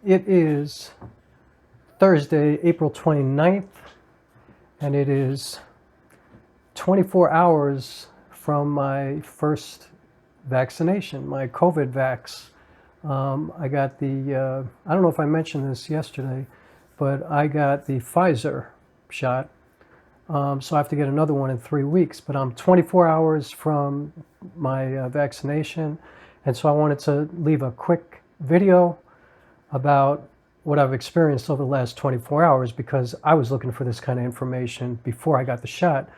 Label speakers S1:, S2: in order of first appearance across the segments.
S1: It is Thursday, April 29th, and it is 24 hours from my first vaccination, my Covid Vax. I got the, I don't know if I mentioned this yesterday, but I got the Pfizer shot. So I have to get another one in 3 weeks, but I'm 24 hours from my vaccination. And so I wanted to leave a quick video about what I've experienced over the last 24 hours because I was looking for this kind of information before I got the shot.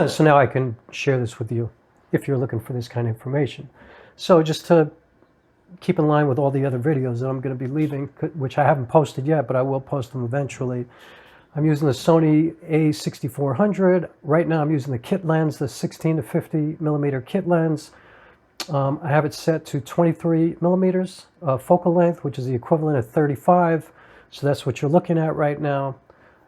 S1: So now I can share this with you if you're looking for this kind of information. So just to keep in line with all the other videos that I'm going to be leaving, which I haven't posted yet, but I will post them eventually. I'm using the Sony a6400. Right now I'm using the kit lens, the 16 to 50 millimeter kit lens. I have it set to 23 millimeters focal length, which is the equivalent of 35. So that's what you're looking at right now.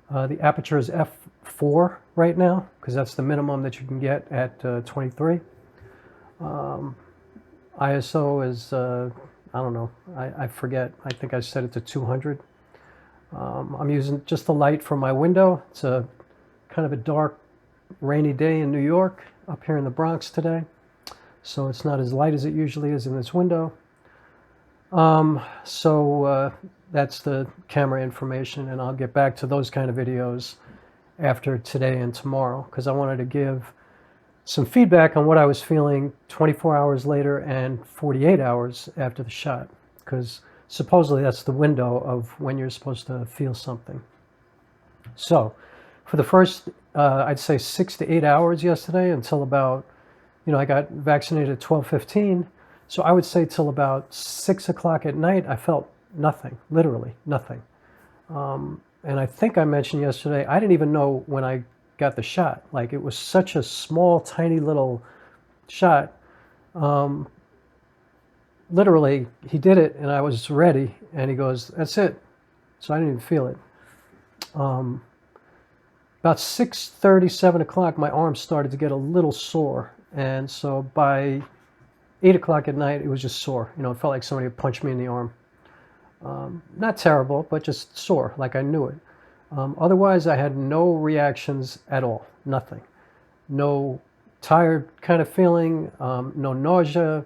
S1: The aperture is f4 right now, because that's the minimum that you can get at 23. ISO is, I don't know, I forget. I think I set it to 200. I'm using just the light from my window. It's a kind of a dark, rainy day in New York, up here in the Bronx today. So it's not as light as it usually is in this window. That's the camera information, and I'll get back to those kind of videos after today and tomorrow, because I wanted to give some feedback on what I was feeling 24 hours later and 48 hours after the shot, because supposedly that's the window of when you're supposed to feel something. So for the first, I'd say 6 to 8 hours yesterday until about, I got vaccinated at 12:15. So I would say till about 6 o'clock at night, I felt nothing, literally nothing. And I think I mentioned yesterday, I didn't even know when I got the shot. Like, it was such a small, tiny little shot. Literally, he did it and I was ready, and he goes, "That's it." So I didn't even feel it. About 6:30, 7 o'clock, my arm started to get a little sore. And so by 8 o'clock at night, it was just sore. It felt like somebody had punched me in the arm. Not terrible, but just sore, like I knew it. Otherwise, I had no reactions at all, nothing. No tired kind of feeling, no nausea,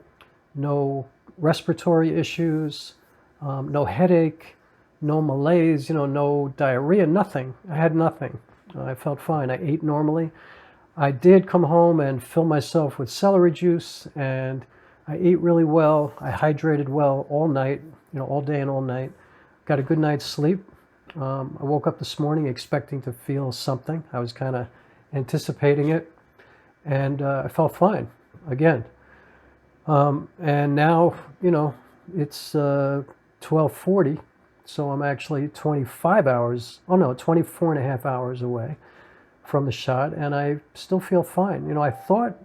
S1: no respiratory issues, no headache, no malaise, no diarrhea, nothing. I had nothing. I felt fine. I ate normally. I did come home and fill myself with celery juice, and I ate really well. I hydrated well all night, all day and all night. Got a good night's sleep. I woke up this morning expecting to feel something. I was kind of anticipating it, and I felt fine again. And now, it's 12:40, so I'm actually 24 and a half hours away from the shot, and I still feel fine. I thought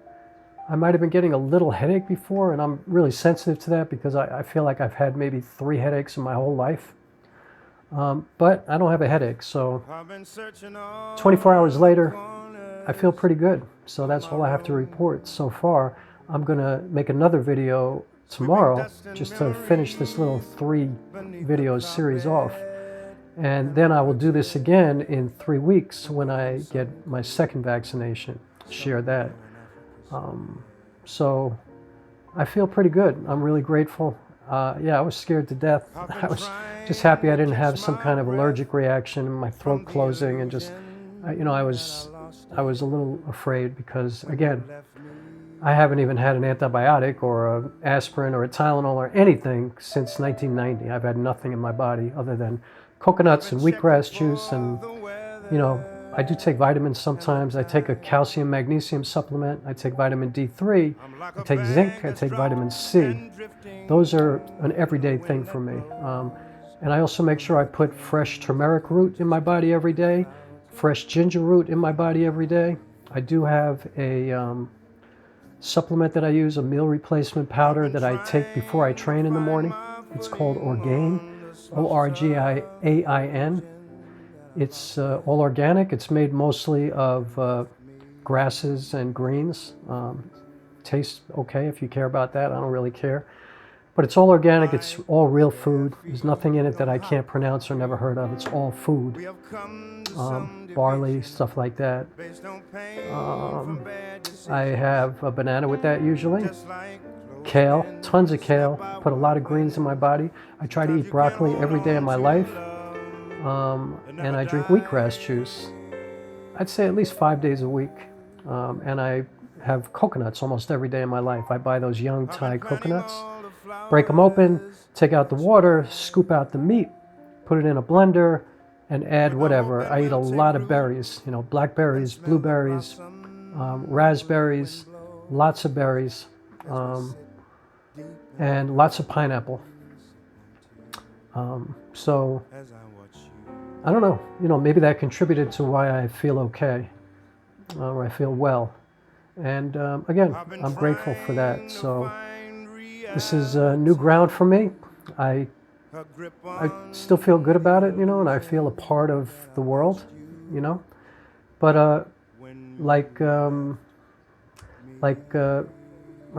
S1: I might have been getting a little headache before, and I'm really sensitive to that because I feel like I've had maybe 3 headaches in my whole life. But I don't have a headache, so 24 hours later, I feel pretty good. So that's all I have to report so far. I'm going to make another video tomorrow just to finish this little 3 video series off. And then I will do this again in 3 weeks when I get my second vaccination, share that. So I feel pretty good. I'm really grateful. Yeah, I was scared to death. I was just happy I didn't have some kind of allergic reaction, my throat closing, and just, I was a little afraid because, again, I haven't even had an antibiotic or an aspirin or a Tylenol or anything since 1990. I've had nothing in my body other than coconuts and wheatgrass juice, and, I do take vitamins sometimes. I take a calcium magnesium supplement. I take vitamin D3. I take zinc. I take vitamin C. Those are an everyday thing for me. And I also make sure I put fresh turmeric root in my body every day, fresh ginger root in my body every day. I do have a supplement that I use, a meal replacement powder that I take before I train in the morning. It's called Orgain, Orgain. It's all organic. It's made mostly of grasses and greens. Tastes okay if you care about that. I don't really care. But it's all organic, it's all real food. There's nothing in it that I can't pronounce or never heard of. It's all food. Barley, stuff like that. I have a banana with that usually. Kale, tons of kale. Put a lot of greens in my body. I try to eat broccoli every day of my life. And I drink wheatgrass juice. I'd say at least 5 days a week. And I have coconuts almost every day of my life. I buy those young Thai coconuts, break them open, take out the water, scoop out the meat, put it in a blender, and add whatever. I eat a lot of berries, you know, blackberries, blueberries, raspberries, lots of berries, and lots of pineapple. So, I don't know, you know, maybe that contributed to why I feel okay, or I feel well. And again, I'm grateful for that. So this is new ground for me. I still feel good about it, you know, and I feel a part of the world, you know. But like my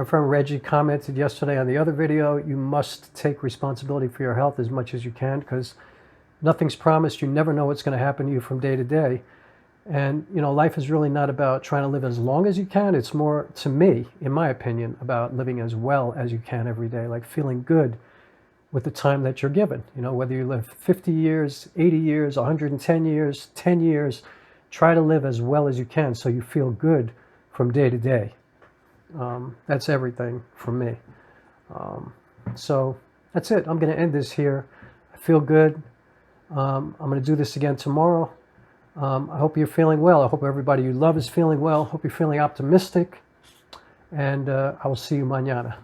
S1: friend Reggie commented yesterday on the other video, you must take responsibility for your health as much as you can, because nothing's promised. You never know what's going to happen to you from day to day. And, you know, life is really not about trying to live as long as you can. It's more, to me, in my opinion, about living as well as you can every day, like feeling good with the time that you're given. You know, whether you live 50 years, 80 years, 110 years, 10 years, try to live as well as you can so you feel good from day to day. That's everything for me. So that's it. I'm going to end this here. I feel good. I'm going to do this again tomorrow. I hope you're feeling well. I hope everybody you love is feeling well. I hope you're feeling optimistic. And I will see you mañana.